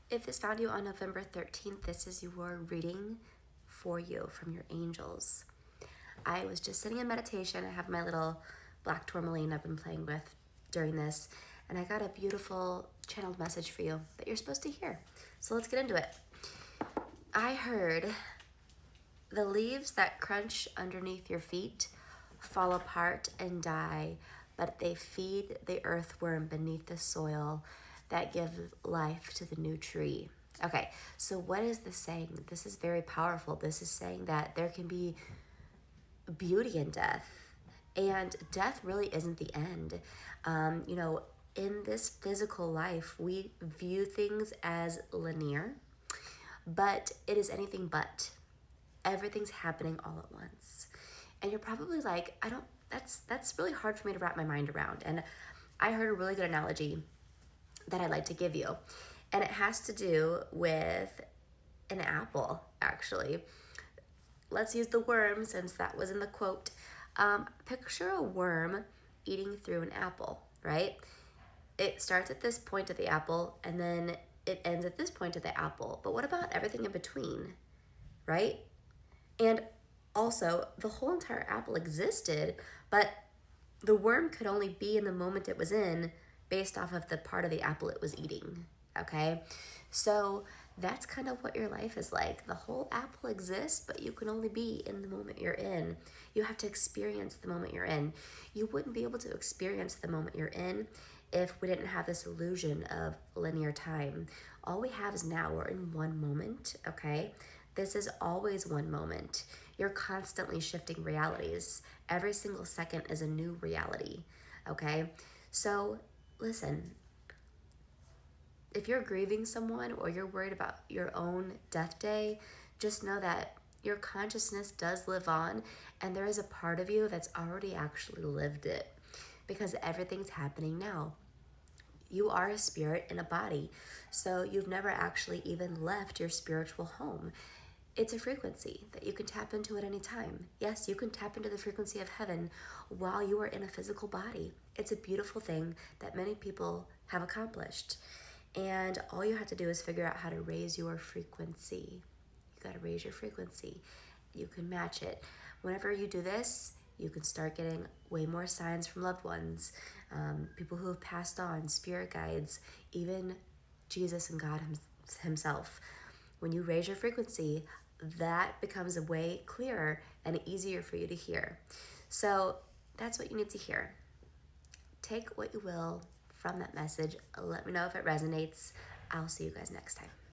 If this found you on November 13th, this is your reading for you from your angels. I was just sitting in meditation. I have my little black tourmaline I've been playing with during this, and I got a beautiful channeled message for you that you're supposed to hear. So let's get into it. I heard the leaves that crunch underneath your feet fall apart and die, but they feed the earthworm beneath the soil that give life to the new tree. Okay, so what is this saying? This is very powerful. This is saying that there can be beauty in death, and death really isn't the end. In this physical life, we view things as linear, but it is anything but. Everything's happening all at once. And you're probably like, that's really hard for me to wrap my mind around. And I heard a really good analogy that I'd like to give you. And it has to do with an apple, actually. Let's use the worm since that was in the quote. Picture a worm eating through an apple, right? It starts at this point of the apple and then it ends at this point of the apple. But what about everything in between, right? And also, the whole entire apple existed, but the worm could only be in the moment it was in based off of the part of the apple it was eating, okay? So that's kind of what your life is like. The whole apple exists, but you can only be in the moment you're in. You have to experience the moment you're in. You wouldn't be able to experience the moment you're in if we didn't have this illusion of linear time. All we have is now. We're in one moment, okay? This is always one moment. You're constantly shifting realities. Every single second is a new reality, okay? So listen, if you're grieving someone or you're worried about your own death day, just know that your consciousness does live on, and there is a part of you that's already actually lived it, because everything's happening now. You are a spirit in a body, so you've never actually even left your spiritual home. It's a frequency that you can tap into at any time. Yes, you can tap into the frequency of heaven while you are in a physical body. It's a beautiful thing that many people have accomplished. And all you have to do is figure out how to raise your frequency. You got to raise your frequency. You can match it. Whenever you do this, you can start getting way more signs from loved ones, people who have passed on, spirit guides, even Jesus and God himself. When you raise your frequency, that becomes a way clearer and easier for you to hear. So that's what you need to hear. Take what you will from that message. Let me know if it resonates. I'll see you guys next time.